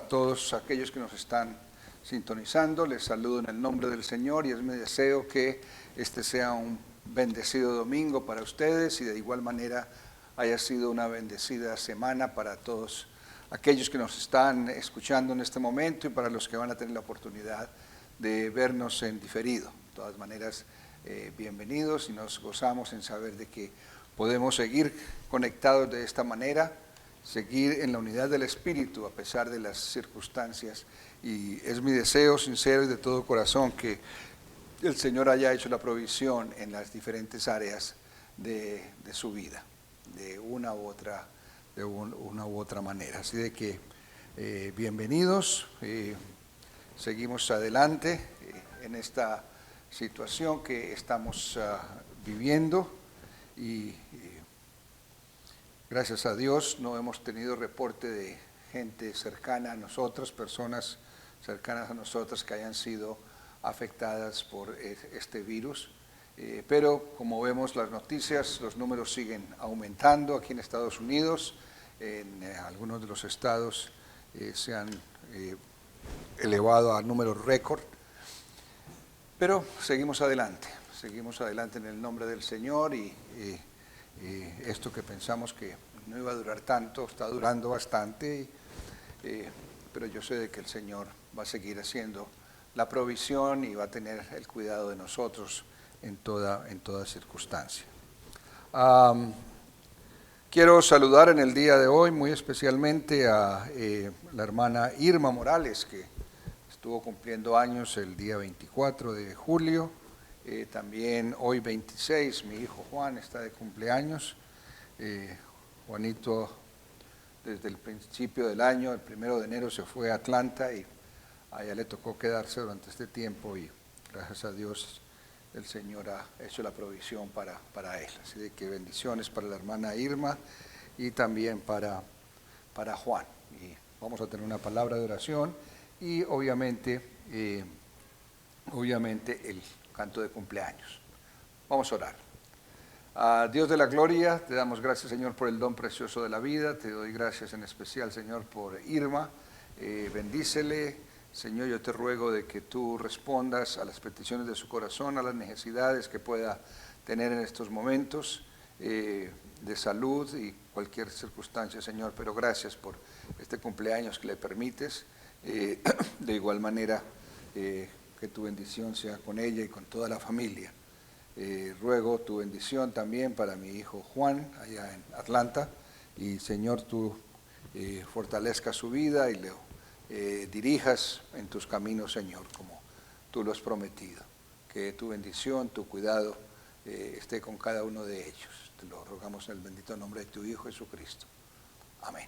todos aquellos que nos están sintonizando. Les saludo en el nombre del Señor y es mi deseo que este sea un bendecido domingo para ustedes y de igual manera haya sido una bendecida semana para todos aquellos que nos están escuchando en este momento y para los que van a tener la oportunidad de vernos en diferido. De todas maneras, bienvenidos y nos gozamos en saber de que podemos seguir conectados de esta manera, seguir en la unidad del Espíritu a pesar de las circunstancias. Y es mi deseo sincero y de todo corazón que el Señor haya hecho la provisión en las diferentes áreas de su vida, de una u otra manera. Así de que bienvenidos, seguimos adelante en esta situación que estamos viviendo y gracias a Dios no hemos tenido reporte de gente cercana a nosotros, personas cercanas a nosotros que hayan sido afectadas por este virus. Pero como vemos las noticias, los números siguen aumentando aquí en Estados Unidos. En algunos de los estados se han elevado a números récord. Pero seguimos adelante en el nombre del Señor y esto que pensamos que no iba a durar tanto, está durando bastante, pero yo sé de que el Señor va a seguir haciendo la provisión y va a tener el cuidado de nosotros en toda circunstancia. Quiero saludar en el día de hoy muy especialmente a la hermana Irma Morales, que estuvo cumpliendo años el día 24 de julio. También hoy 26, mi hijo Juan está de cumpleaños. Juanito desde el principio del año, el 1 de enero se fue a Atlanta y allá le tocó quedarse durante este tiempo y gracias a Dios el Señor ha hecho la provisión para él. Así de que bendiciones para la hermana Irma y también para Juan. Y vamos a tener una palabra de oración y obviamente el canto de cumpleaños. Vamos a orar. Dios de la gloria, te damos gracias, Señor, por el don precioso de la vida. Te doy gracias en especial, Señor, por Irma. Bendícele, Señor, yo te ruego de que tú respondas a las peticiones de su corazón, a las necesidades que pueda tener en estos momentos de salud y cualquier circunstancia, Señor. Pero gracias por este cumpleaños que le permites. De igual manera, que tu bendición sea con ella y con toda la familia. Ruego tu bendición también para mi hijo Juan, allá en Atlanta. Y Señor, tú fortalezcas su vida y le dirijas en tus caminos, Señor, como tú lo has prometido. Que tu bendición, tu cuidado esté con cada uno de ellos. Te lo rogamos en el bendito nombre de tu Hijo Jesucristo. Amén.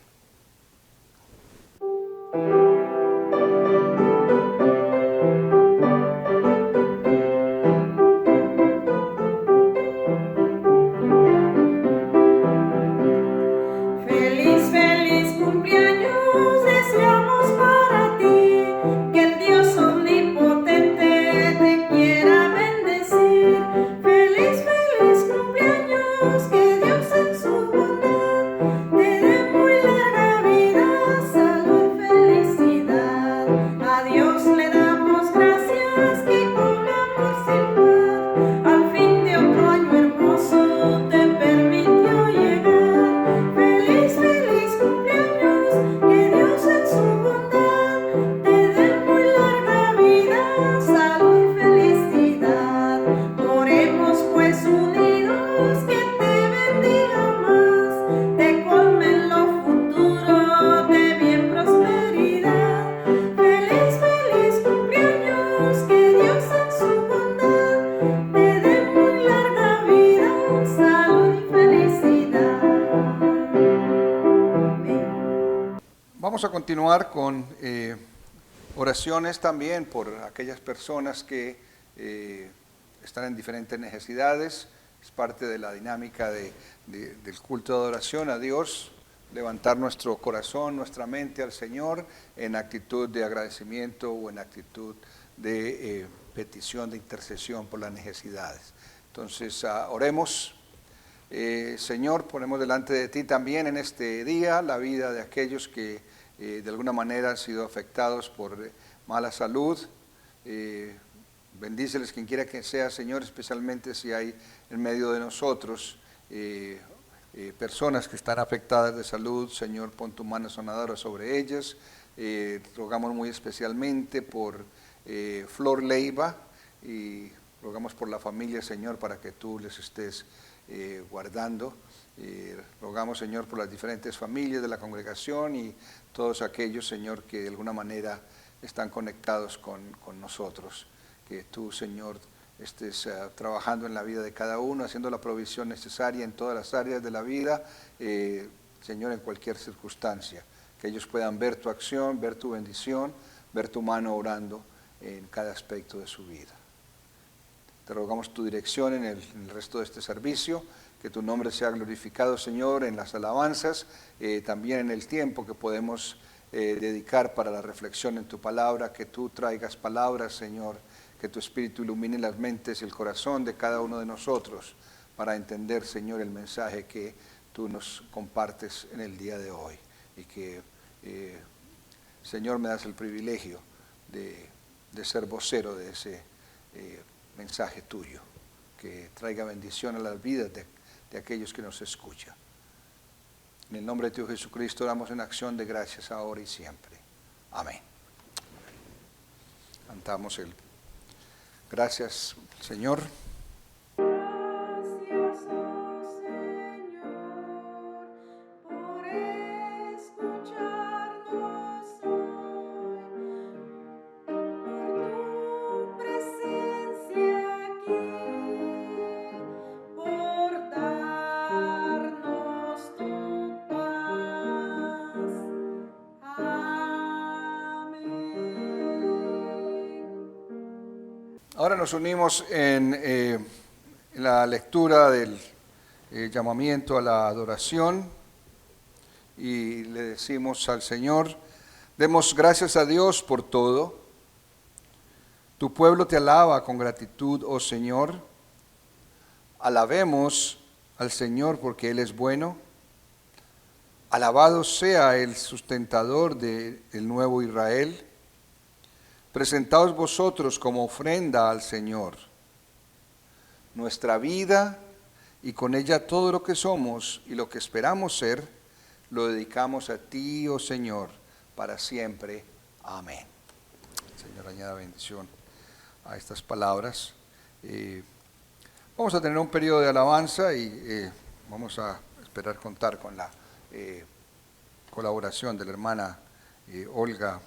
Vamos a continuar con oraciones también por aquellas personas que están en diferentes necesidades. Es parte de la dinámica del culto de adoración a Dios, levantar nuestro corazón, nuestra mente al Señor en actitud de agradecimiento o en actitud de petición, de intercesión por las necesidades. Entonces, oremos. Señor, ponemos delante de ti también en este día la vida de aquellos que de alguna manera han sido afectados por mala salud. Bendíceles quien quiera que sea, Señor, especialmente si hay en medio de nosotros personas que están afectadas de salud. Señor, pon tu mano sanadora sobre ellas. Rogamos muy especialmente por Flor Leiva y rogamos por la familia, Señor, para que tú les estés guardando. Rogamos, Señor, por las diferentes familias de la congregación y todos aquellos, Señor, que de alguna manera están conectados con nosotros. Que tú, Señor, estés trabajando en la vida de cada uno, haciendo la provisión necesaria en todas las áreas de la vida, Señor, en cualquier circunstancia. Que ellos puedan ver tu acción, ver tu bendición, ver tu mano orando en cada aspecto de su vida. Te rogamos tu dirección en el resto de este servicio, que tu nombre sea glorificado, Señor, en las alabanzas, también en el tiempo que podemos dedicar para la reflexión en tu palabra, que tú traigas palabras, Señor, que tu Espíritu ilumine las mentes y el corazón de cada uno de nosotros para entender, Señor, el mensaje que tú nos compartes en el día de hoy. Y que, Señor, me das el privilegio de ser vocero de ese mensaje tuyo, que traiga bendición a las vidas de aquellos que nos escuchan. En el nombre de tu Hijo Jesucristo damos en acción de gracias ahora y siempre. Amén. Cantamos el Gracias, Señor. Ahora nos unimos en la lectura del llamamiento a la adoración y le decimos al Señor, demos gracias a Dios por todo. Tu pueblo te alaba con gratitud, oh Señor. Alabemos al Señor porque Él es bueno. Alabado sea el sustentador del nuevo Israel. Presentaos vosotros como ofrenda al Señor nuestra vida y con ella todo lo que somos y lo que esperamos ser, lo dedicamos a ti, oh Señor, para siempre. Amén. Señor, añada bendición a estas palabras. Vamos a tener un periodo de alabanza y vamos a esperar contar con la colaboración de la hermana Olga.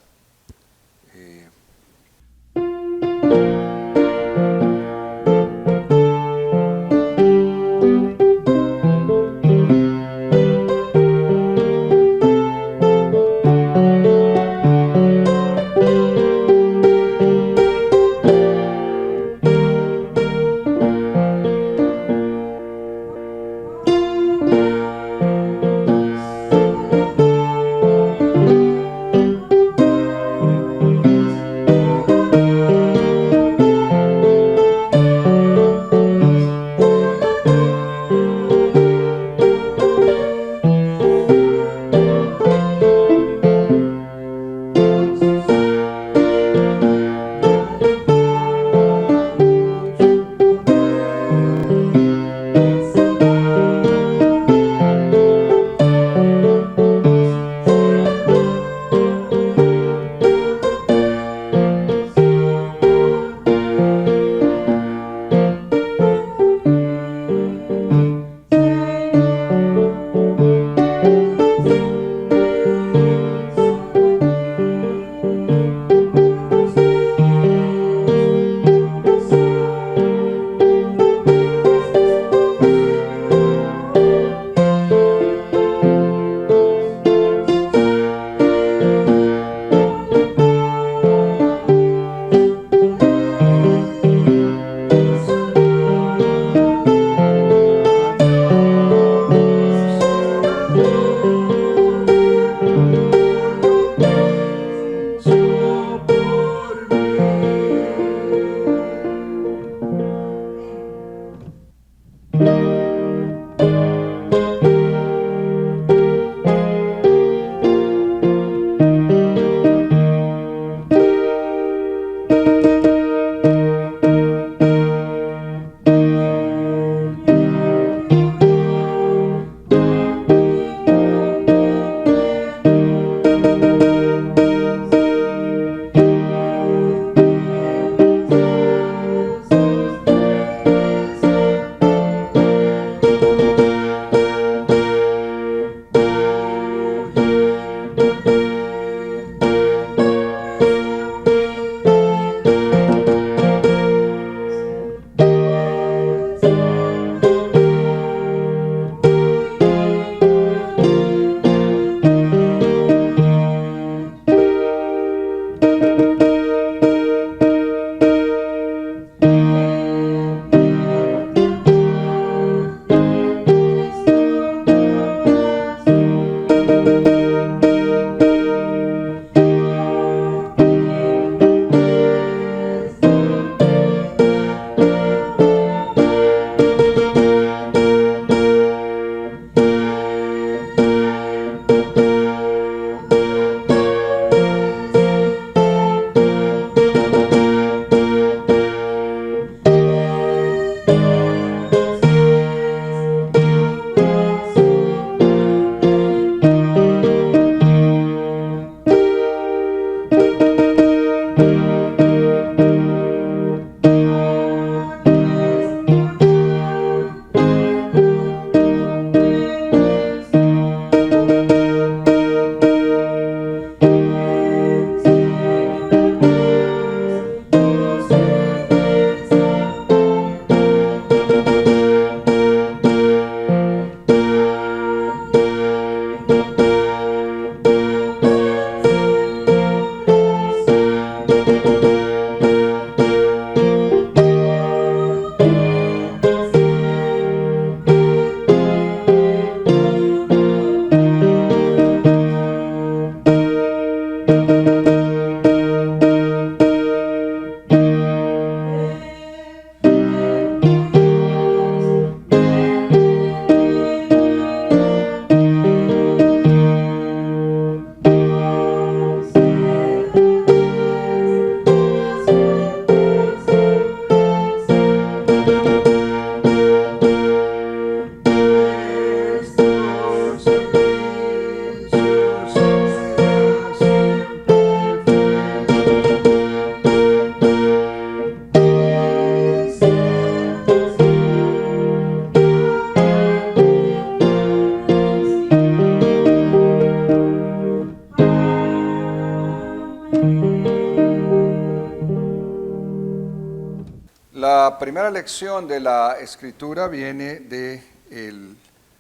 La primera lección de la Escritura viene del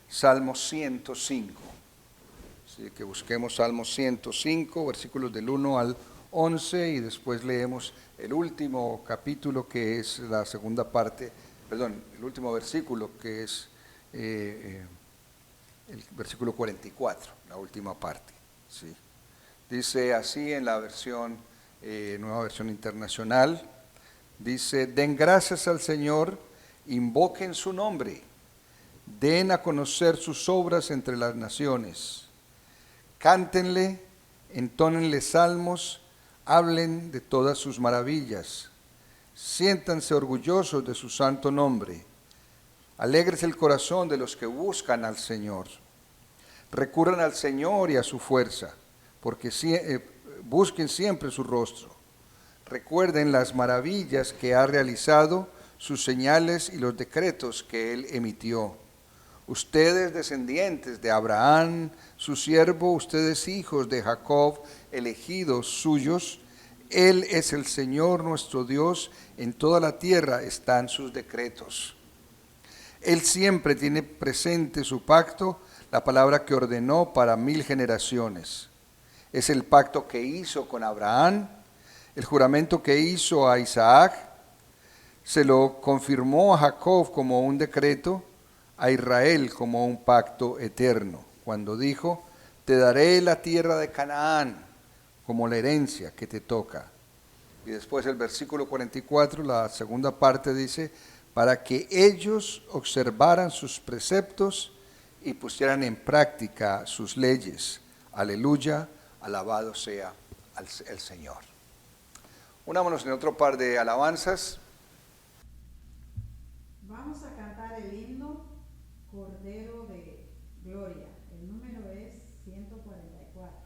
Salmo 105. Así que busquemos Salmo 105, versículos del 1 al 11, y después leemos el último capítulo, que es la segunda parte, perdón, el último versículo, que es el versículo 44, la última parte. ¿Sí? Dice así en la versión, nueva versión internacional. Dice: den gracias al Señor, invoquen su nombre, den a conocer sus obras entre las naciones, cántenle, entónenle salmos, hablen de todas sus maravillas, siéntanse orgullosos de su santo nombre, alégrese el corazón de los que buscan al Señor, recurran al Señor y a su fuerza, porque busquen siempre su rostro. Recuerden las maravillas que ha realizado, sus señales y los decretos que Él emitió. Ustedes, descendientes de Abraham, su siervo, ustedes, hijos de Jacob, elegidos suyos, Él es el Señor nuestro Dios, en toda la tierra están sus decretos. Él siempre tiene presente su pacto, la palabra que ordenó para 1000 generaciones. Es el pacto que hizo con Abraham, el juramento que hizo a Isaac, se lo confirmó a Jacob como un decreto, a Israel como un pacto eterno, cuando dijo: te daré la tierra de Canaán como la herencia que te toca. Y después el versículo 44, la segunda parte, dice: para que ellos observaran sus preceptos y pusieran en práctica sus leyes. Aleluya, alabado sea el Señor. Unámonos en otro par de alabanzas. Vamos a cantar el himno Cordero de Gloria. El número es 144.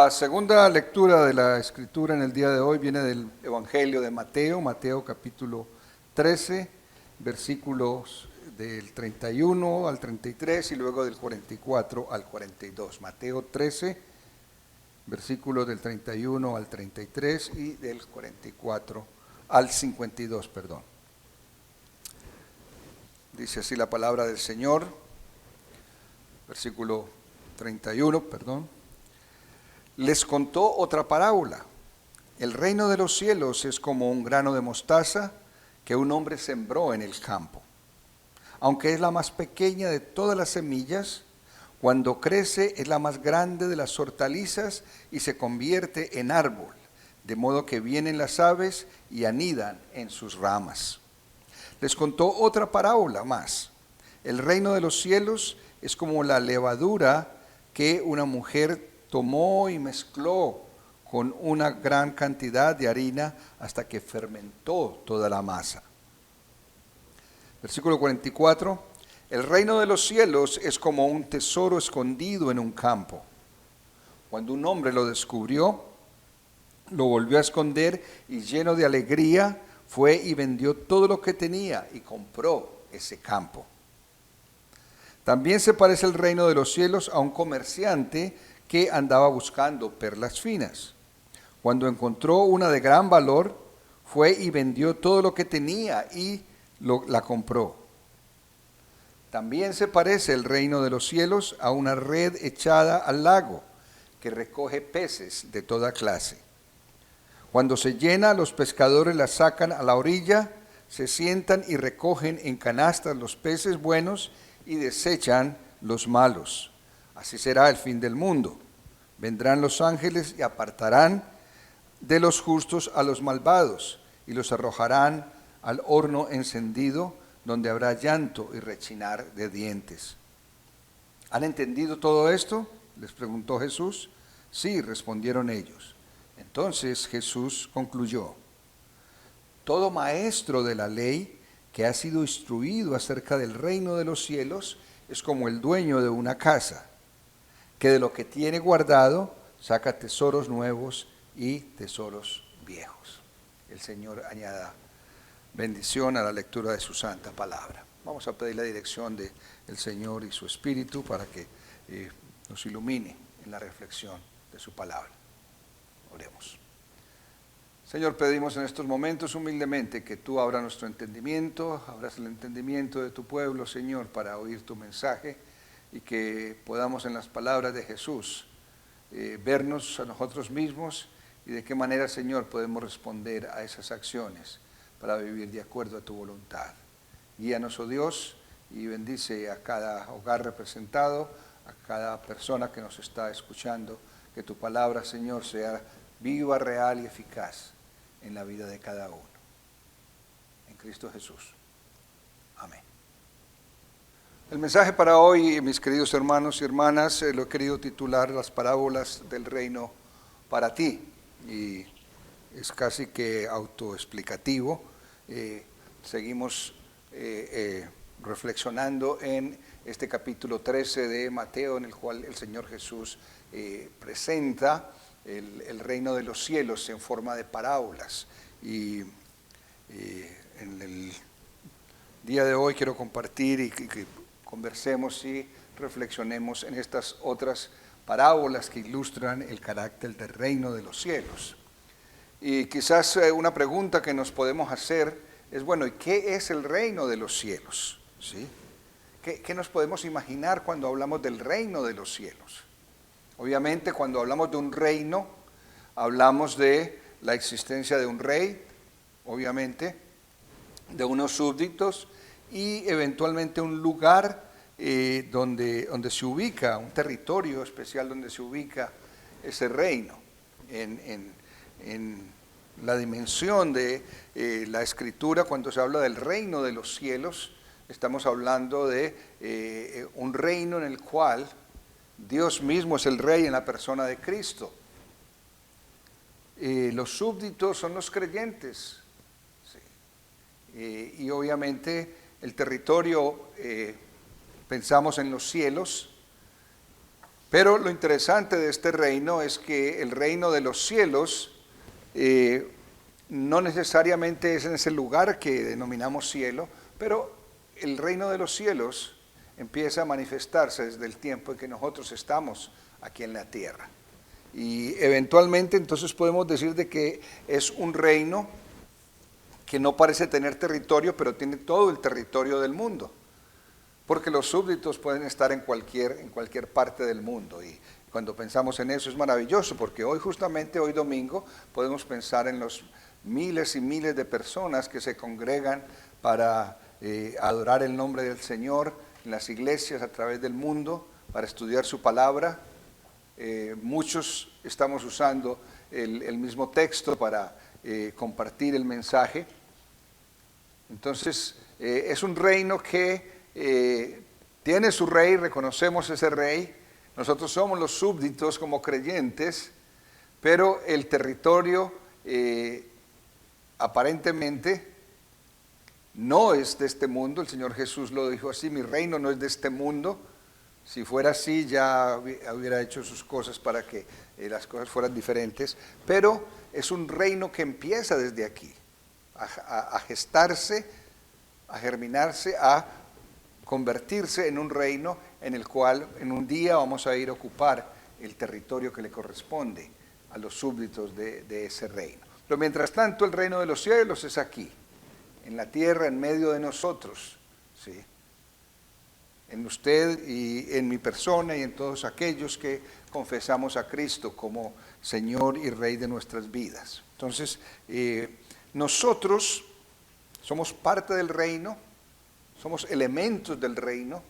La segunda lectura de la Escritura en el día de hoy viene del Evangelio de Mateo, Mateo capítulo 13, versículos del 31 al 33 y luego del 44 al 42. Mateo 13, versículos del 31 al 33 y del 44 al 52, perdón. Dice así la palabra del Señor, versículo 31, perdón. Les contó otra parábola. El reino de los cielos es como un grano de mostaza que un hombre sembró en el campo. Aunque es la más pequeña de todas las semillas, cuando crece es la más grande de las hortalizas y se convierte en árbol, de modo que vienen las aves y anidan en sus ramas. Les contó otra parábola más. El reino de los cielos es como la levadura que una mujer tomó y mezcló con una gran cantidad de harina hasta que fermentó toda la masa. Versículo 44. El reino de los cielos es como un tesoro escondido en un campo. Cuando un hombre lo descubrió, lo volvió a esconder y lleno de alegría fue y vendió todo lo que tenía y compró ese campo. También se parece el reino de los cielos a un comerciante que andaba buscando perlas finas. Cuando encontró una de gran valor, fue y vendió todo lo que tenía y la compró. También se parece el reino de los cielos a una red echada al lago que recoge peces de toda clase. Cuando se llena, los pescadores la sacan a la orilla, se sientan y recogen en canastas los peces buenos y desechan los malos. Así será el fin del mundo. Vendrán los ángeles y apartarán de los justos a los malvados y los arrojarán al horno encendido, donde habrá llanto y rechinar de dientes. ¿Han entendido todo esto?, les preguntó Jesús. Sí, respondieron ellos. Entonces Jesús concluyó: todo maestro de la ley que ha sido instruido acerca del reino de los cielos es como el dueño de una casa, que de lo que tiene guardado saca tesoros nuevos y tesoros viejos. El Señor añada bendición a la lectura de su santa palabra. Vamos a pedir la dirección del Señor y su Espíritu para que nos ilumine en la reflexión de su palabra. Oremos. Señor, pedimos en estos momentos humildemente que tú abras nuestro entendimiento, abras el entendimiento de tu pueblo, Señor, para oír tu mensaje y que podamos en las palabras de Jesús vernos a nosotros mismos y de qué manera, Señor, podemos responder a esas acciones para vivir de acuerdo a tu voluntad. Guíanos, oh Dios, y bendice a cada hogar representado, a cada persona que nos está escuchando, que tu palabra, Señor, sea viva, real y eficaz en la vida de cada uno. En Cristo Jesús. Amén. El mensaje para hoy, mis queridos hermanos y hermanas, lo he querido titular Las parábolas del reino para ti. Y es casi que autoexplicativo. Seguimos reflexionando en este capítulo 13 de Mateo, en el cual el Señor Jesús presenta el reino de los cielos en forma de parábolas. Y en el día de hoy quiero compartir y que conversemos y reflexionemos en estas otras parábolas que ilustran el carácter del reino de los cielos. Y quizás una pregunta que nos podemos hacer es, bueno, ¿y qué es el reino de los cielos? ¿Sí? ¿Qué nos podemos imaginar cuando hablamos del reino de los cielos? Obviamente, cuando hablamos de un reino, hablamos de la existencia de un rey, obviamente, de unos súbditos y eventualmente un lugar donde se ubica, un territorio especial donde se ubica ese reino. En la dimensión de la Escritura, cuando se habla del reino de los cielos, estamos hablando de un reino en el cual Dios mismo es el rey en la persona de Cristo. Los súbditos son los creyentes. Sí. Y obviamente el territorio, pensamos en los cielos, Pero lo interesante de este reino es que el reino de los cielos no necesariamente es en ese lugar que denominamos cielo, pero el reino de los cielos empieza a manifestarse desde el tiempo en que nosotros estamos aquí en la tierra. Y eventualmente entonces podemos decir de que es un reino que no parece tener territorio, pero tiene todo el territorio del mundo, porque los súbditos pueden estar en cualquier parte del mundo. Y cuando pensamos en eso es maravilloso, porque justamente hoy domingo, podemos pensar en los miles y miles de personas que se congregan para adorar el nombre del Señor en las iglesias a través del mundo, para estudiar su palabra. Muchos estamos usando el mismo texto para compartir el mensaje. Entonces, es un reino que tiene su rey, reconocemos ese rey. Nosotros somos los súbditos como creyentes, pero el territorio aparentemente no es de este mundo. El Señor Jesús lo dijo así: mi reino no es de este mundo. Si fuera así, ya hubiera hecho sus cosas para que las cosas fueran diferentes, pero es un reino que empieza desde aquí, a gestarse, a germinarse, a convertirse en un reino en el cual en un día vamos a ir a ocupar el territorio que le corresponde a los súbditos de ese reino. Pero mientras tanto, el reino de los cielos es aquí, en la tierra, en medio de nosotros, ¿sí? En usted y en mi persona y en todos aquellos que confesamos a Cristo como Señor y Rey de nuestras vidas. Entonces, nosotros somos parte del reino, somos elementos del reino,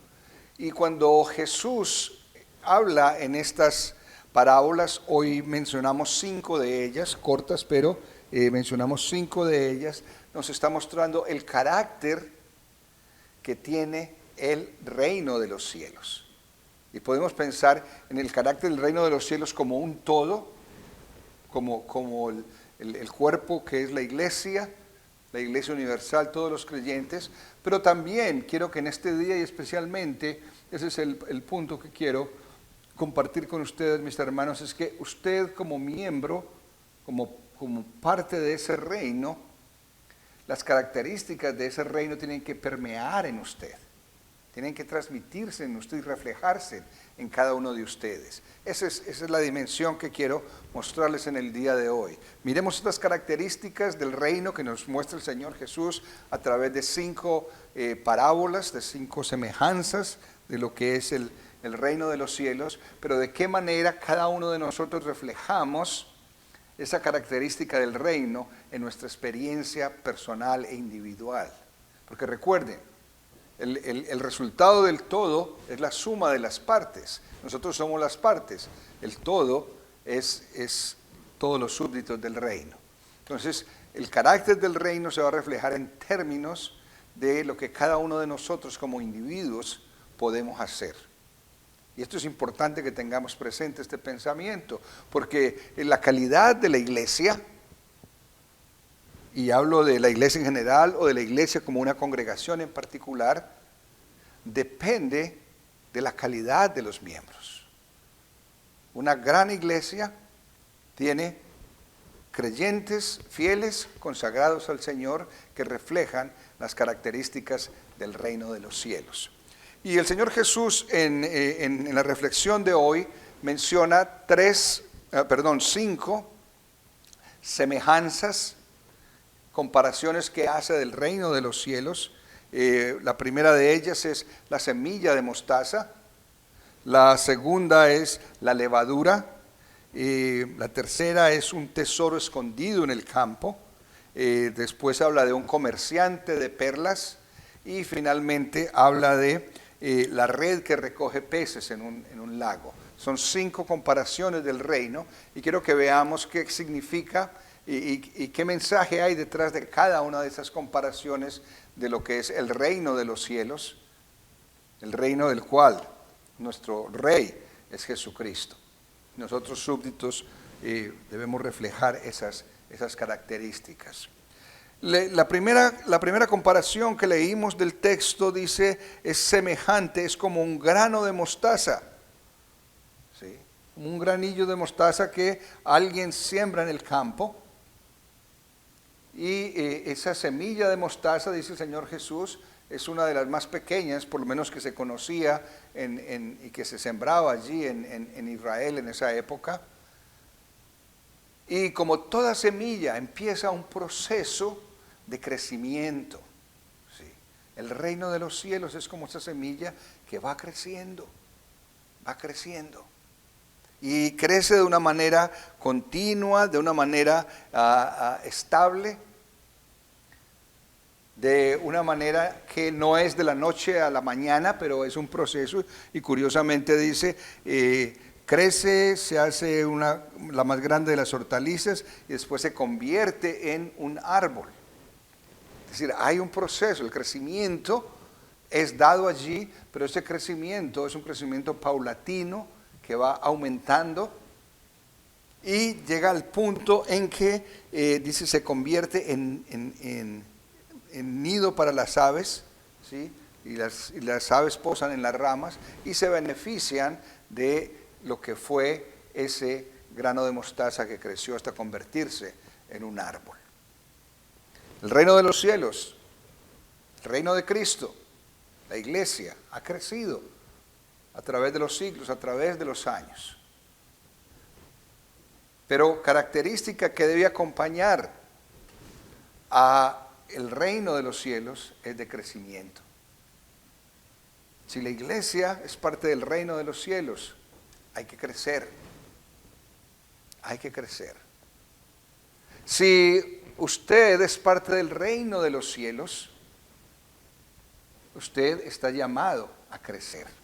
y cuando Jesús habla en estas parábolas, hoy mencionamos 5 de ellas, cortas, pero mencionamos 5 de ellas, nos está mostrando el carácter que tiene el reino de los cielos. Y podemos pensar en el carácter del reino de los cielos como un todo, como el cuerpo que es la iglesia universal, todos los creyentes, pero también quiero que en este día y especialmente, ese es el punto que quiero compartir con ustedes, mis hermanos, es que usted como miembro, como parte de ese reino, las características de ese reino tienen que permear en usted. Tienen que transmitirse en usted y reflejarse en cada uno de ustedes. Esa es la dimensión que quiero mostrarles en el día de hoy. Miremos estas características del reino que nos muestra el Señor Jesús a través de 5 parábolas, de 5 semejanzas de lo que es el reino de los cielos, pero de qué manera cada uno de nosotros reflejamos esa característica del reino en nuestra experiencia personal e individual. Porque recuerden, el resultado del todo es la suma de las partes. Nosotros somos las partes. El todo es todos los súbditos del reino. Entonces, el carácter del reino se va a reflejar en términos de lo que cada uno de nosotros como individuos podemos hacer. Y esto es importante que tengamos presente este pensamiento, porque la calidad de la iglesia, y hablo de la iglesia en general o de la iglesia como una congregación en particular, depende de la calidad de los miembros. Una gran iglesia tiene creyentes fieles, consagrados al Señor, que reflejan las características del reino de los cielos. Y el Señor Jesús en la reflexión de hoy menciona 5 semejanzas, comparaciones que hace del reino de los cielos. La primera de ellas es la semilla de mostaza, la segunda es la levadura, la tercera es un tesoro escondido en el campo, después habla de un comerciante de perlas y finalmente habla de la red que recoge peces en un lago. Son 5 comparaciones del reino y quiero que veamos qué significa y qué mensaje hay detrás de cada una de esas comparaciones de lo que es el reino de los cielos, el reino del cual nuestro rey es Jesucristo. Nosotros súbditos debemos reflejar esas características. La primera comparación que leímos del texto dice, es semejante, es como un grano de mostaza. como un granillo de mostaza que alguien siembra en el campo. Y esa semilla de mostaza, dice el Señor Jesús, es una de las más pequeñas, por lo menos que se conocía y que se sembraba allí en Israel en esa época. Y como toda semilla empieza un proceso de crecimiento. ¿Sí? El reino de los cielos es como esa semilla que va creciendo, y crece de una manera continua, de una manera estable, de una manera que no es de la noche a la mañana, pero es un proceso. Y curiosamente dice, crece, se hace la más grande de las hortalizas y después se convierte en un árbol. Es decir, hay un proceso, el crecimiento es dado allí, pero ese crecimiento es un crecimiento paulatino que va aumentando y llega al punto en que, dice, se convierte en nido para las aves, ¿sí? y las aves posan en las ramas y se benefician de lo que fue ese grano de mostaza que creció hasta convertirse en un árbol. El reino de los cielos, el reino de Cristo, la iglesia ha crecido a través de los siglos, a través de los años. Pero característica que debe acompañar a el reino de los cielos es de crecimiento. Si la iglesia es parte del reino de los cielos, hay que crecer. Hay que crecer. Si usted es parte del reino de los cielos, usted está llamado a crecer.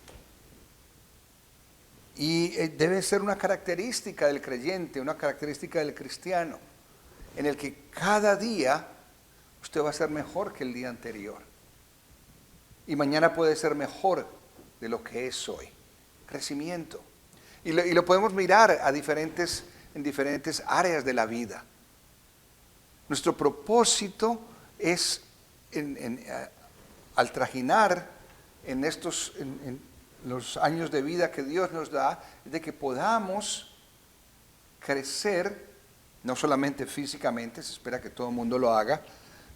Y debe ser una característica del creyente, una característica del cristiano, en el que cada día usted va a ser mejor que el día anterior. Y mañana puede ser mejor de lo que es hoy. Crecimiento. Y lo podemos mirar en diferentes áreas de la vida. Nuestro propósito es, al trajinar en los años de vida que Dios nos da, de que podamos crecer, no solamente físicamente, se espera que todo el mundo lo haga,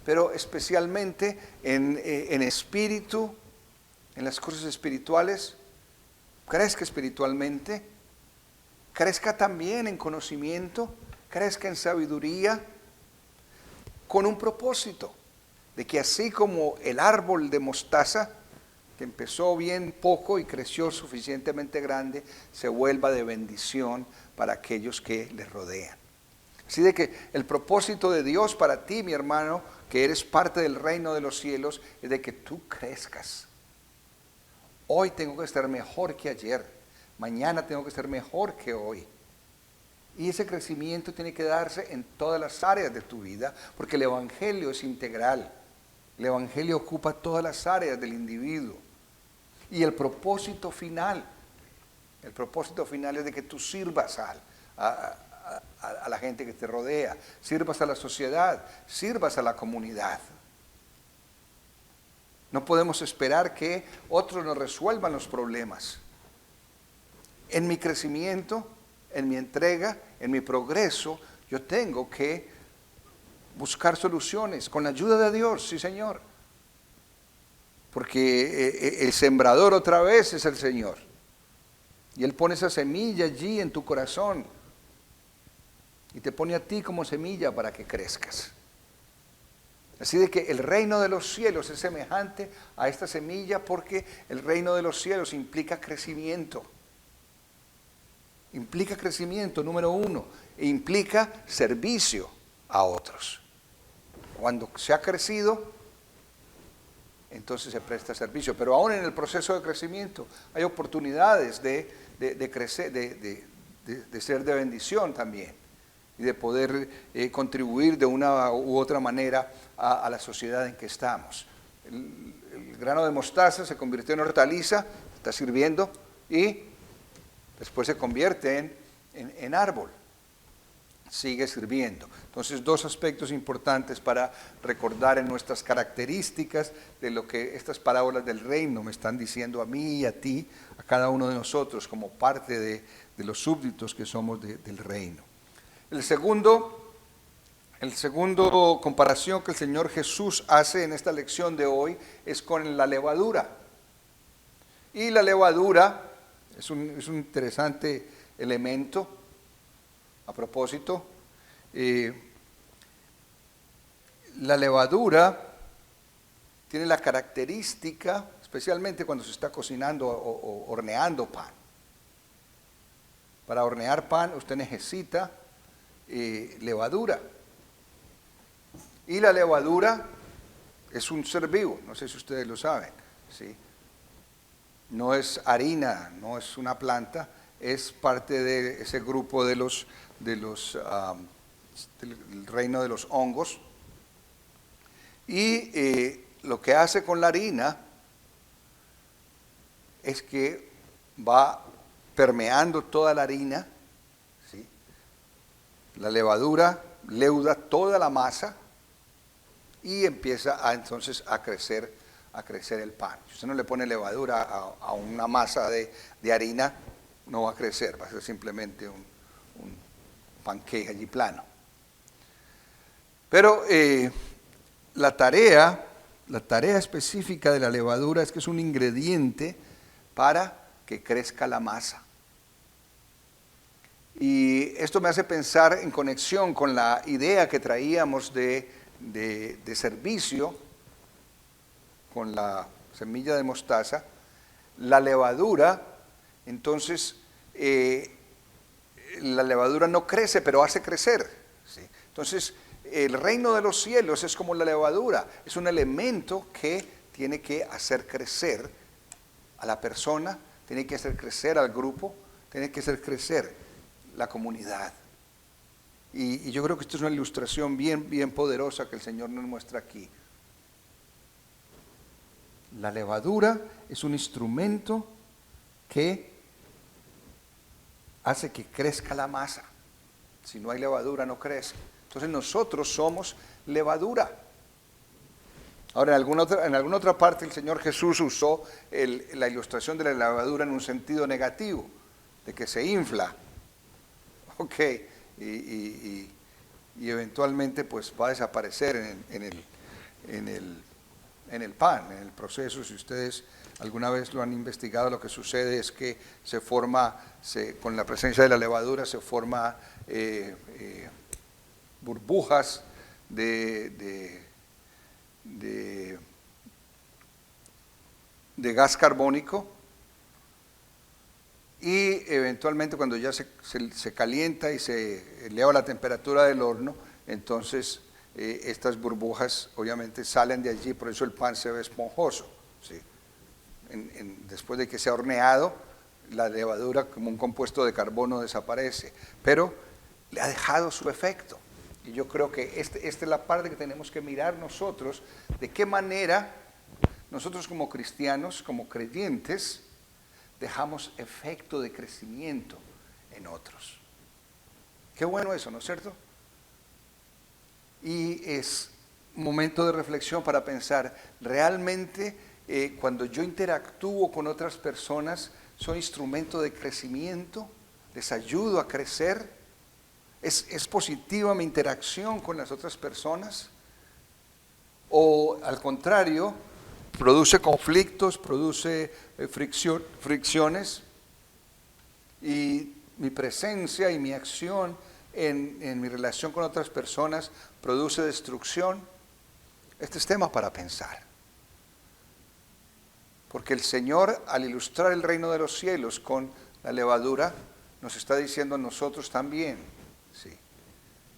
pero especialmente en espíritu, en las cosas espirituales, crezca espiritualmente, crezca también en conocimiento, crezca en sabiduría, con un propósito, de que así como el árbol de mostaza, que empezó bien poco y creció suficientemente grande, se vuelva de bendición para aquellos que le rodean. Así de que el propósito de Dios para ti, mi hermano, que eres parte del reino de los cielos, es de que tú crezcas. Hoy tengo que estar mejor que ayer, mañana tengo que estar mejor que hoy. Y ese crecimiento tiene que darse en todas las áreas de tu vida, porque el evangelio es integral. El evangelio ocupa todas las áreas del individuo. Y el propósito final es de que tú sirvas a la gente que te rodea, sirvas a la sociedad, sirvas a la comunidad. No podemos esperar que otros nos resuelvan los problemas. En mi crecimiento, en mi entrega, en mi progreso, yo tengo que buscar soluciones con la ayuda de Dios, sí, Señor. Porque el sembrador otra vez es el Señor. Y Él pone esa semilla allí en tu corazón. Y te pone a ti como semilla para que crezcas. Así de que el reino de los cielos es semejante a esta semilla, porque el reino de los cielos implica crecimiento. Implica crecimiento, número uno, e implica servicio a otros. Cuando se ha crecido, entonces se presta servicio. Pero aún en el proceso de crecimiento hay oportunidades de crecer, de ser de bendición también, y de poder contribuir de una u otra manera a la sociedad en que estamos. El grano de mostaza se convirtió en hortaliza, está sirviendo, y después se convierte en árbol. sigue sirviendo. Entonces, dos aspectos importantes para recordar en nuestras características de lo que estas parábolas del reino me están diciendo a mí y a ti, a cada uno de nosotros, como parte de los súbditos que somos del reino. El segundo comparación que el Señor Jesús hace en esta lección de hoy es con la levadura. Y la levadura es un interesante elemento. A propósito, la levadura tiene la característica, especialmente cuando se está cocinando o horneando pan. Para hornear pan usted necesita levadura. Y la levadura es un ser vivo, no sé si ustedes lo saben, ¿sí? No es harina, no es una planta, es parte de ese grupo del reino de los hongos. Y lo que hace con la harina es que va permeando toda la harina, ¿sí? La levadura leuda toda la masa y empieza entonces a crecer el pan. Si usted no le pone levadura a una masa de harina, no va a crecer, va a ser simplemente un pancake allí plano. Pero la tarea específica de la levadura es que es un ingrediente para que crezca la masa. Y esto me hace pensar en conexión con la idea que traíamos de servicio con la semilla de mostaza. La levadura, entonces, la levadura no crece, pero hace crecer, ¿sí? Entonces, el reino de los cielos es como la levadura, es un elemento que tiene que hacer crecer a la persona, tiene que hacer crecer al grupo, tiene que hacer crecer la comunidad. Y yo creo que esto es una ilustración bien poderosa que el Señor nos muestra aquí. La levadura es un instrumento que hace que crezca la masa. Si no hay levadura, no crece. Entonces nosotros somos levadura. Ahora, en alguna otra parte el Señor Jesús usó la ilustración de la levadura en un sentido negativo, de que se infla. Ok, y eventualmente pues va a desaparecer en el pan, en el proceso. Si ustedes alguna vez lo han investigado, lo que sucede es que con la presencia de la levadura se forma burbujas de gas carbónico, y eventualmente cuando ya se calienta y se eleva la temperatura del horno, entonces estas burbujas obviamente salen de allí, por eso el pan se ve esponjoso, ¿sí? Después de que se ha horneado, la levadura como un compuesto de carbono desaparece, pero le ha dejado su efecto. Y yo creo que esta es la parte que tenemos que mirar nosotros, de qué manera nosotros como cristianos, como creyentes, dejamos efecto de crecimiento en otros. Qué bueno eso, ¿no es cierto? Y es un momento de reflexión para pensar, realmente cuando yo interactúo con otras personas, ¿soy instrumento de crecimiento? ¿Les ayudo a crecer? ¿Es positiva mi interacción con las otras personas? ¿O al contrario, produce conflictos, produce fricciones? Y mi presencia y mi acción en mi relación con otras personas produce destrucción. Este es tema para pensar. Porque el Señor, al ilustrar el reino de los cielos con la levadura, nos está diciendo a nosotros también, sí,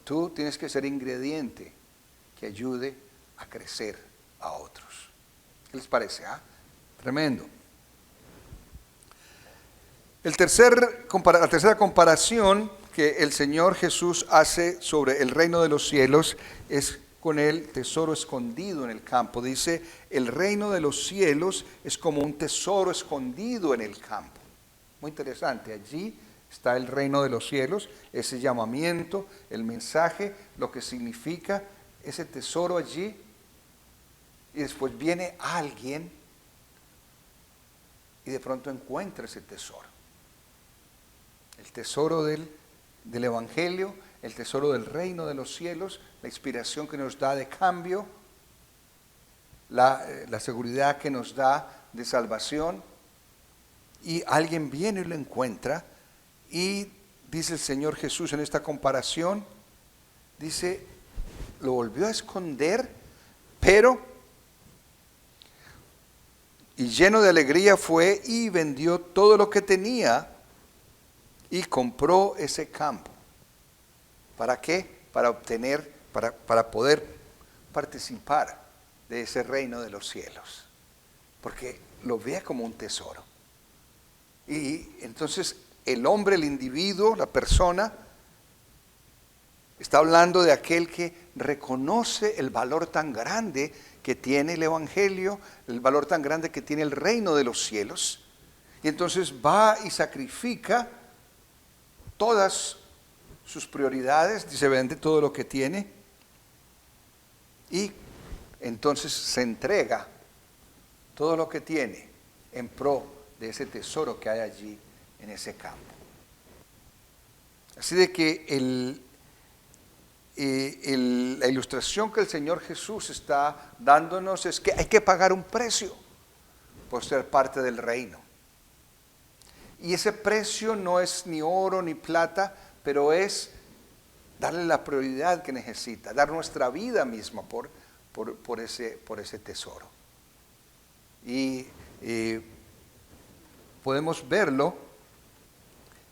tú tienes que ser ingrediente que ayude a crecer a otros. ¿Qué les parece? Tremendo. La tercera comparación que el Señor Jesús hace sobre el reino de los cielos es con el tesoro escondido en el campo. Dice, el reino de los cielos es como un tesoro escondido en el campo. Muy interesante. Allí Está el reino de los cielos, ese llamamiento, el mensaje, lo que significa ese tesoro allí. Y después viene alguien y de pronto encuentra ese tesoro. El tesoro del Evangelio, el tesoro del reino de los cielos, la inspiración que nos da de cambio, la seguridad que nos da de salvación. Y alguien viene y lo encuentra y dice el Señor Jesús en esta comparación, dice, lo volvió a esconder, pero y lleno de alegría fue y vendió todo lo que tenía y compró ese campo. ¿Para qué? Para obtener, para poder participar de ese reino de los cielos. Porque lo ve como un tesoro. Y entonces el hombre, el individuo, la persona, está hablando de aquel que reconoce el valor tan grande que tiene el Evangelio, el valor tan grande que tiene el reino de los cielos. Y entonces va y sacrifica todas sus prioridades, se vende todo lo que tiene y entonces se entrega todo lo que tiene en pro de ese tesoro que hay allí en ese campo. Así de que la ilustración que el Señor Jesús está dándonos es que hay que pagar un precio por ser parte del reino. Y ese precio no es ni oro ni plata, pero es darle la prioridad que necesita, dar nuestra vida misma por ese tesoro. Y podemos verlo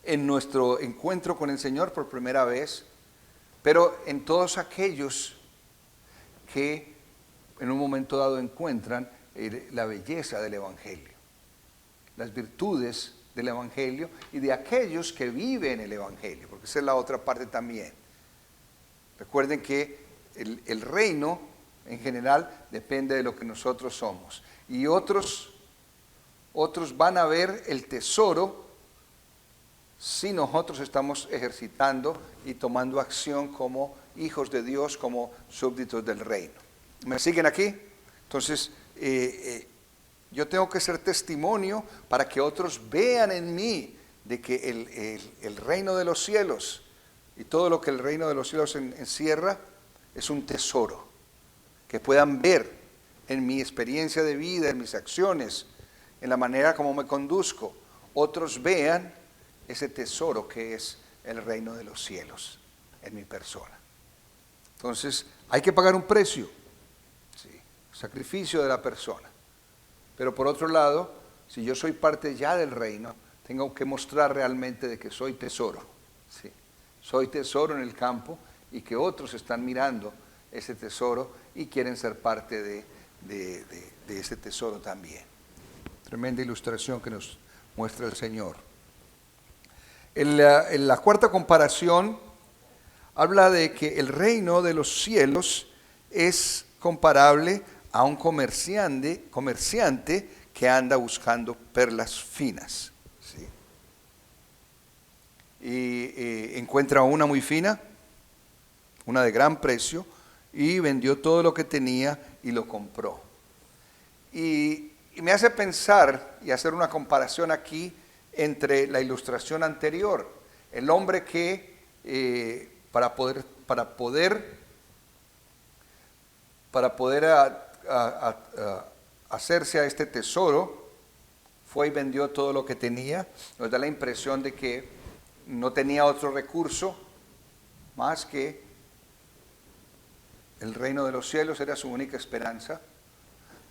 en nuestro encuentro con el Señor por primera vez, pero en todos aquellos que en un momento dado encuentran la belleza del Evangelio, las virtudes del Evangelio y de aquellos que viven el Evangelio, porque esa es la otra parte también. Recuerden que el reino en general depende de lo que nosotros somos, y otros van a ver el tesoro si nosotros estamos ejercitando y tomando acción como hijos de Dios, como súbditos del reino. ¿Me siguen aquí? Entonces, yo tengo que ser testimonio para que otros vean en mí de que el reino de los cielos y todo lo que el reino de los cielos encierra es un tesoro. Que puedan ver en mi experiencia de vida, en mis acciones, en la manera como me conduzco, otros vean ese tesoro que es el reino de los cielos en mi persona. Entonces, hay que pagar un precio, ¿sí? Sacrificio de la persona. Pero por otro lado, si yo soy parte ya del reino, tengo que mostrar realmente de que soy tesoro, ¿sí? Soy tesoro en el campo y que otros están mirando ese tesoro y quieren ser parte de ese tesoro también. Tremenda ilustración que nos muestra el Señor. En la cuarta comparación habla de que el reino de los cielos es comparable a un comerciante que anda buscando perlas finas, ¿sí? Y encuentra una muy fina, una de gran precio, y vendió todo lo que tenía y lo compró. Y me hace pensar y hacer una comparación aquí entre la ilustración anterior, el hombre que para poder hacerse a este tesoro fue y vendió todo lo que tenía. Nos da la impresión de que no tenía otro recurso más que el reino de los cielos, era su única esperanza.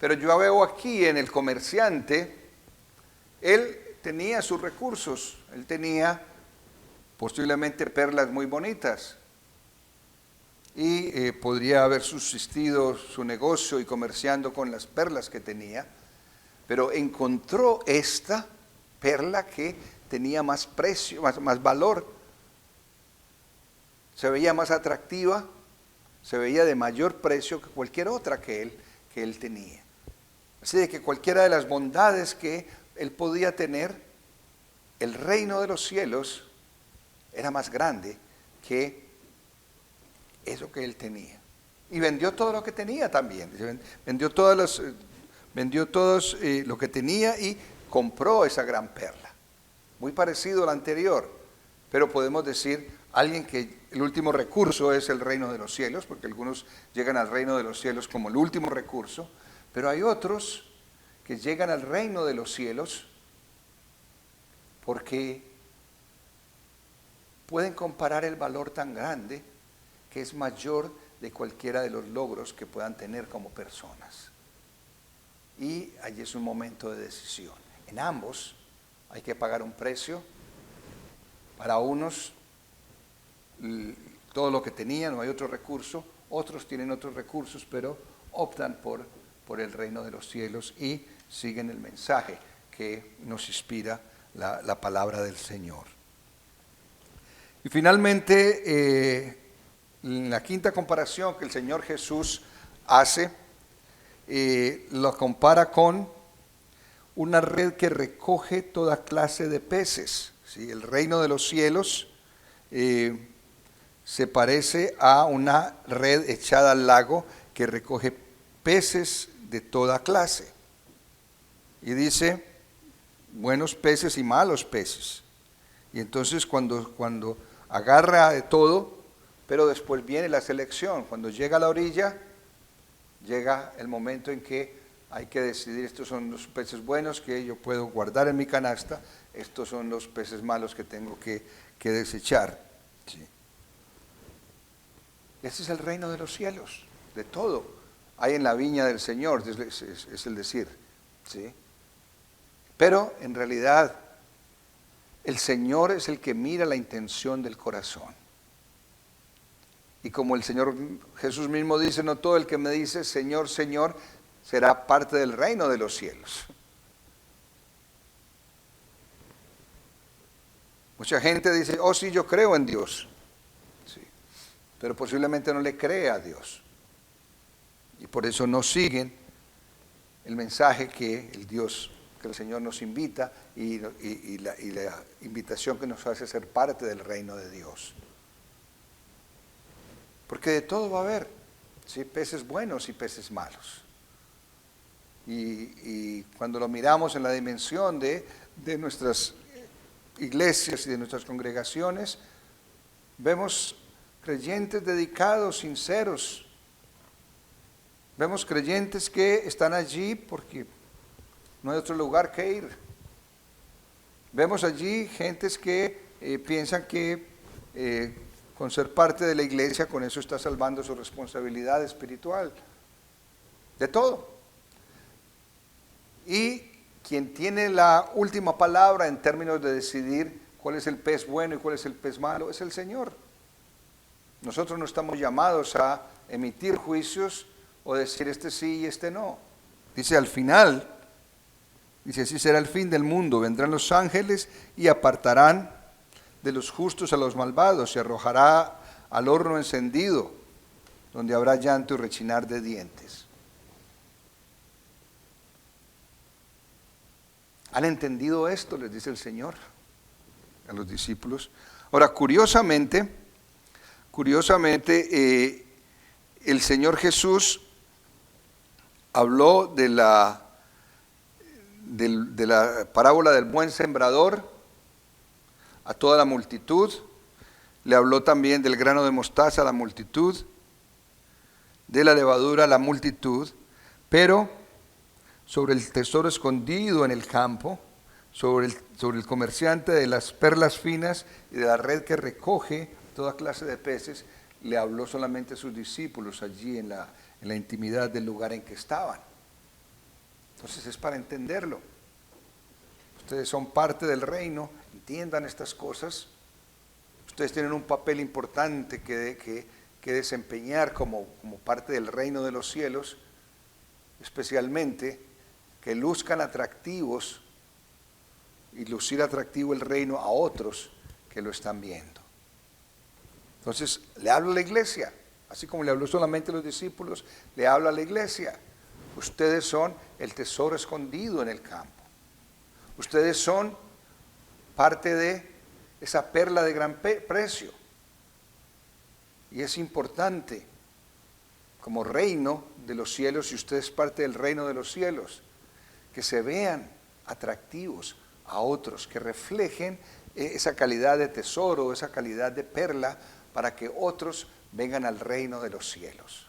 Pero yo veo aquí en el comerciante, él tenía sus recursos, él tenía posiblemente perlas muy bonitas y podría haber subsistido su negocio y comerciando con las perlas que tenía, pero encontró esta perla que tenía más precio, más valor, se veía más atractiva, se veía de mayor precio que cualquier otra que él tenía. Así de que cualquiera de las bondades que él podía tener, el reino de los cielos era más grande que eso que él tenía. Y vendió todo lo que tenía también. Vendió todos lo que tenía y compró esa gran perla. Muy parecido al anterior, pero podemos decir alguien que el último recurso es el reino de los cielos, porque algunos llegan al reino de los cielos como el último recurso, pero hay otros que llegan al reino de los cielos porque pueden comparar el valor tan grande que es mayor de cualquiera de los logros que puedan tener como personas. Y allí es un momento de decisión. En ambos hay que pagar un precio. Para unos, todo lo que tenían, no hay otro recurso. Otros tienen otros recursos, pero optan por el reino de los cielos y siguen el mensaje que nos inspira la palabra del Señor. Y finalmente, la quinta comparación que el Señor Jesús hace, lo compara con una red que recoge toda clase de peces. ¿Sí? El reino de los cielos se parece a una red echada al lago que recoge peces de toda clase. Y dice, buenos peces y malos peces. Y entonces cuando agarra de todo, pero después viene la selección. Cuando llega a la orilla, llega el momento en que hay que decidir, estos son los peces buenos que yo puedo guardar en mi canasta, estos son los peces malos que tengo que desechar. ¿Sí? Ese es el reino de los cielos, de todo. Hay en la viña del Señor, es el decir. ¿Sí? Pero en realidad, el Señor es el que mira la intención del corazón. Y como el Señor Jesús mismo dice, no todo el que me dice Señor, Señor, será parte del reino de los cielos. Mucha gente dice, oh sí, yo creo en Dios. Sí, pero posiblemente no le cree a Dios. Y por eso no siguen el mensaje que el Señor nos invita y la invitación que nos hace ser parte del reino de Dios. Porque de todo va a haber, ¿sí? Peces buenos y peces malos. Y cuando lo miramos en la dimensión de nuestras iglesias y de nuestras congregaciones, vemos creyentes dedicados, sinceros. Vemos creyentes que están allí porque no hay otro lugar que ir. Vemos allí gentes que piensan que con ser parte de la iglesia, con eso está salvando su responsabilidad espiritual. De todo. Y quien tiene la última palabra en términos de decidir cuál es el pez bueno y cuál es el pez malo es el Señor. Nosotros no estamos llamados a emitir juicios o decir este sí y este no. Dice al final, dice así será el fin del mundo, vendrán los ángeles y apartarán de los justos a los malvados, se arrojará al horno encendido, donde habrá llanto y rechinar de dientes. ¿Han entendido esto? Les dice el Señor a los discípulos. Ahora, curiosamente, el Señor Jesús habló de la parábola del buen sembrador a toda la multitud, le habló también del grano de mostaza a la multitud, de la levadura a la multitud, pero sobre el tesoro escondido en el campo, sobre el comerciante de las perlas finas y de la red que recoge toda clase de peces, le habló solamente a sus discípulos allí en la intimidad del lugar en que estaban. Entonces es para entenderlo. Ustedes son parte del reino, entiendan estas cosas. Ustedes tienen un papel importante que desempeñar como parte del reino de los cielos, especialmente que luzcan atractivos y lucir atractivo el reino a otros que lo están viendo. Entonces, le habla a la iglesia, así como le habló solamente a los discípulos, le habla a la iglesia. Ustedes son el tesoro escondido en el campo. Ustedes son parte de esa perla de gran precio. Y es importante, como reino de los cielos, y usted es parte del reino de los cielos, que se vean atractivos a otros, que reflejen esa calidad de tesoro, esa calidad de perla, para que otros vengan al reino de los cielos.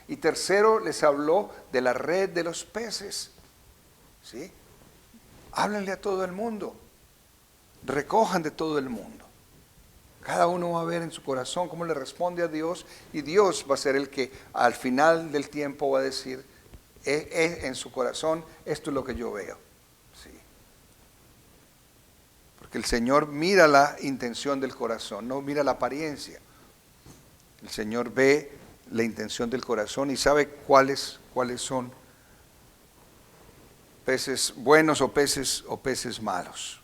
Y tercero, les habló de la red de los peces. ¿Sí? Háblenle a todo el mundo, recojan de todo el mundo. Cada uno va a ver en su corazón cómo le responde a Dios, y Dios va a ser el que al final del tiempo va a decir en su corazón, esto es lo que yo veo. ¿Sí? Porque el Señor mira la intención del corazón, no mira la apariencia. El Señor ve la intención del corazón y sabe cuáles son peces buenos o peces malos.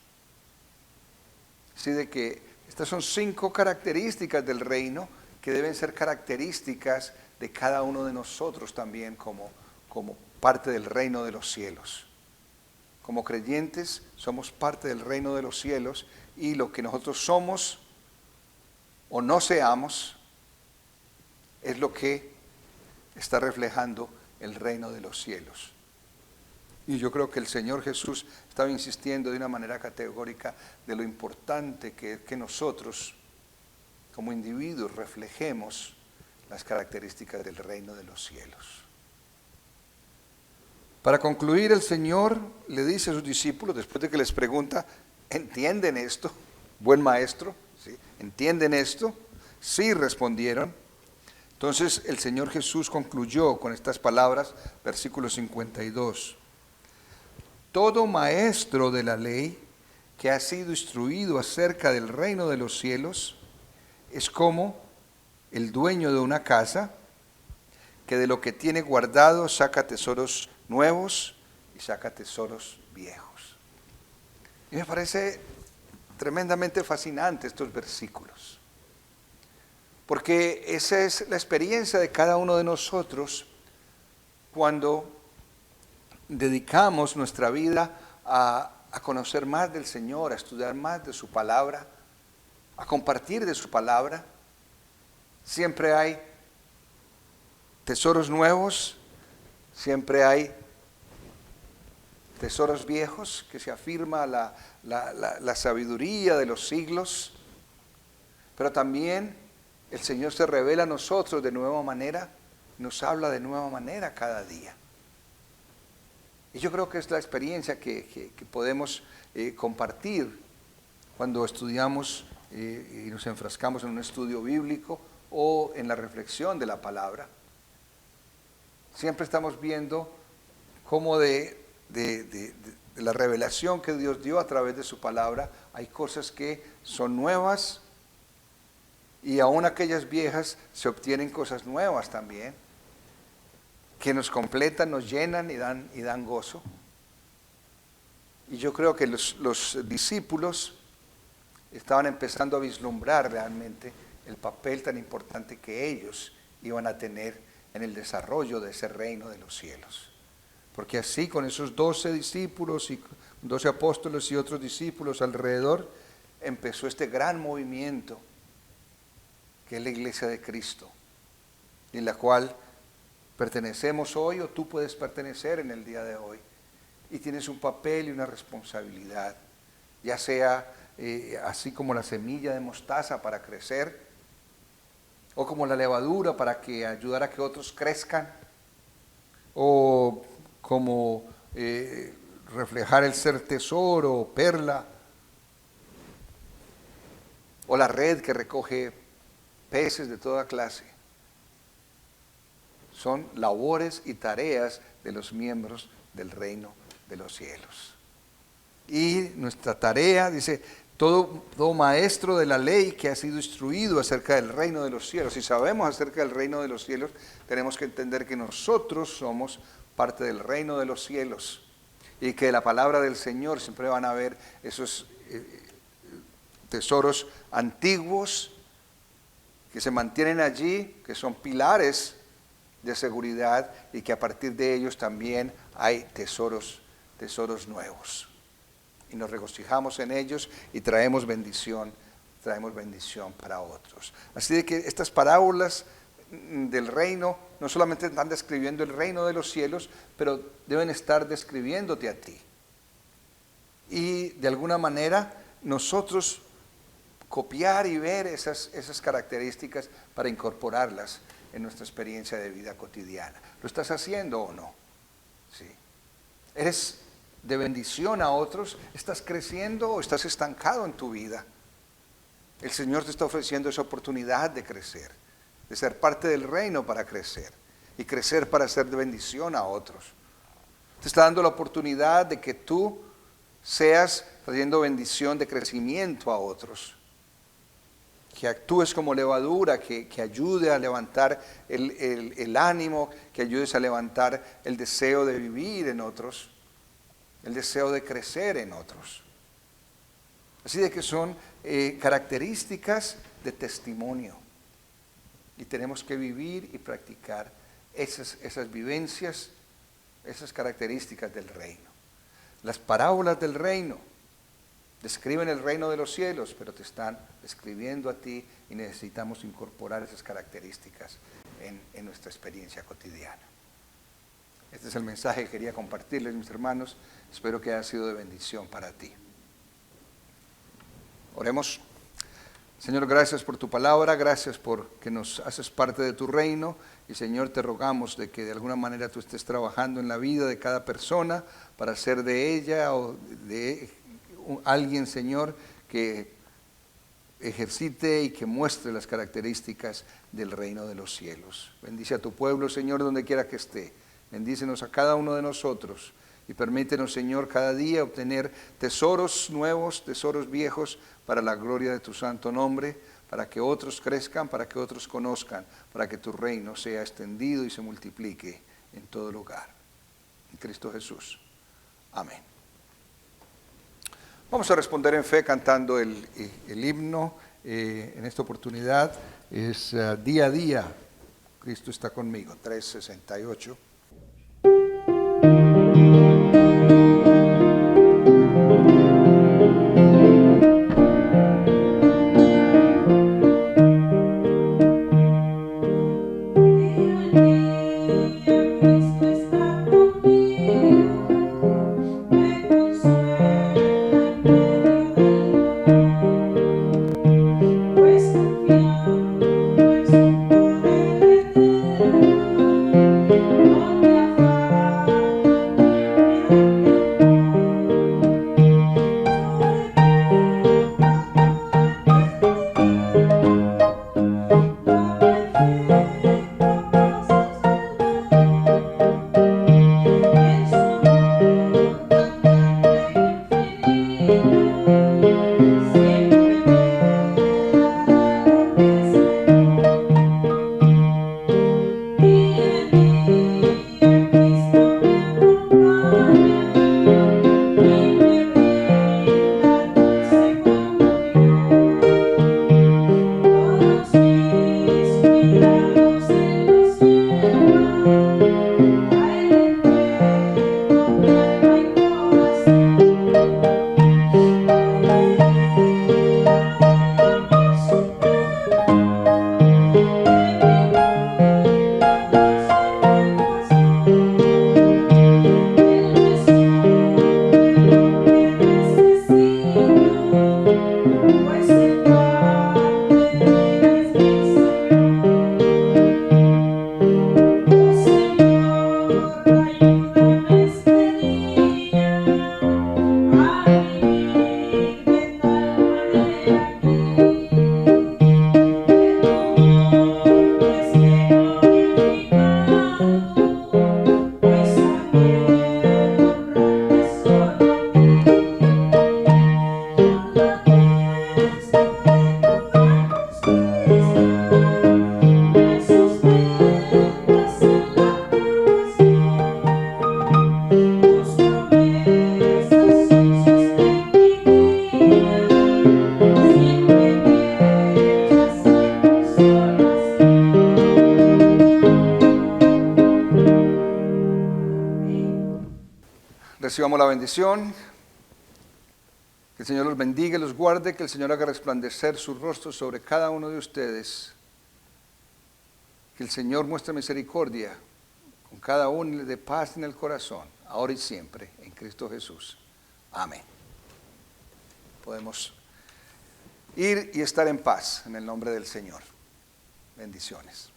Así de que estas son 5 características del reino que deben ser características de cada uno de nosotros también como parte del reino de los cielos. Como creyentes somos parte del reino de los cielos, y lo que nosotros somos o no seamos es lo que está reflejando el reino de los cielos. Y yo creo que el Señor Jesús estaba insistiendo de una manera categórica de lo importante que es que nosotros, como individuos, reflejemos las características del reino de los cielos. Para concluir, el Señor le dice a sus discípulos, después de que les pregunta, ¿entienden esto, buen maestro? ¿Sí? ¿Entienden esto? Sí, respondieron. Entonces el Señor Jesús concluyó con estas palabras, versículo 52. Todo maestro de la ley que ha sido instruido acerca del reino de los cielos es como el dueño de una casa que de lo que tiene guardado saca tesoros nuevos y saca tesoros viejos. Y me parece tremendamente fascinante estos versículos, porque esa es la experiencia de cada uno de nosotros cuando dedicamos nuestra vida a conocer más del Señor, a estudiar más de su palabra, a compartir de su palabra. Siempre hay tesoros nuevos, siempre hay tesoros viejos, que se afirma la sabiduría de los siglos, pero también el Señor se revela a nosotros de nueva manera, nos habla de nueva manera cada día. Y yo creo que es la experiencia que podemos compartir cuando estudiamos y nos enfrascamos en un estudio bíblico o en la reflexión de la palabra. Siempre estamos viendo cómo de la revelación que Dios dio a través de su palabra, hay cosas que son nuevas, y aún aquellas viejas se obtienen cosas nuevas también, que nos completan, nos llenan y dan gozo. Y yo creo que los discípulos estaban empezando a vislumbrar realmente el papel tan importante que ellos iban a tener en el desarrollo de ese reino de los cielos. Porque así, con esos 12 discípulos y 12 apóstoles y otros discípulos alrededor, empezó este gran movimiento que es la Iglesia de Cristo, en la cual pertenecemos hoy, o tú puedes pertenecer en el día de hoy, y tienes un papel y una responsabilidad, ya sea así como la semilla de mostaza para crecer, o como la levadura para que ayudar a que otros crezcan, o como reflejar el ser tesoro, perla, o la red que recoge peces de toda clase. Son labores y tareas de los miembros del reino de los cielos. Y nuestra tarea, dice, todo maestro de la ley que ha sido instruido acerca del reino de los cielos. Si sabemos acerca del reino de los cielos, tenemos que entender que nosotros somos parte del reino de los cielos, y que de la palabra del Señor siempre van a haber esos tesoros antiguos que se mantienen allí, que son pilares de seguridad, y que a partir de ellos también hay tesoros nuevos. y nos regocijamos en ellos y traemos bendición para otros. Así de que estas parábolas del reino no solamente están describiendo el reino de los cielos, pero deben estar describiéndote a ti. Y de alguna manera nosotros copiar y ver esas características para incorporarlas en nuestra experiencia de vida cotidiana. ¿Lo estás haciendo o no? Sí. ¿Eres de bendición a otros? ¿Estás creciendo o estás estancado en tu vida? El Señor te está ofreciendo esa oportunidad de crecer, de ser parte del reino para crecer y crecer para ser de bendición a otros. Te está dando la oportunidad de que tú seas trayendo bendición de crecimiento a otros. Que actúes como levadura, que ayude a levantar el ánimo, que ayudes a levantar el deseo de vivir en otros, el deseo de crecer en otros. Así de que son características de testimonio. Y tenemos que vivir y practicar esas vivencias, esas características del reino. Las parábolas del reino describen el reino de los cielos, pero te están describiendo a ti y necesitamos incorporar esas características en nuestra experiencia cotidiana. Este es el mensaje que quería compartirles, mis hermanos. Espero que haya sido de bendición para ti. Oremos. Señor, gracias por tu palabra, gracias por que nos haces parte de tu reino. Y Señor, te rogamos de que de alguna manera tú estés trabajando en la vida de cada persona para hacer de ella o de alguien, Señor, que ejercite y que muestre las características del reino de los cielos. Bendice a tu pueblo, Señor, donde quiera que esté. Bendícenos a cada uno de nosotros y permítenos, Señor, cada día obtener tesoros nuevos, tesoros viejos para la gloria de tu santo nombre, para que otros crezcan, para que otros conozcan, para que tu reino sea extendido y se multiplique en todo lugar. En Cristo Jesús. Amén. Vamos a responder en fe cantando el himno. En esta oportunidad es Día a Día. Cristo está conmigo, 368. Recibamos la bendición. Que el Señor los bendiga y los guarde, que el Señor haga resplandecer su rostro sobre cada uno de ustedes. Que el Señor muestre misericordia con cada uno y le dé paz en el corazón, ahora y siempre, en Cristo Jesús. Amén. Podemos ir y estar en paz en el nombre del Señor. Bendiciones.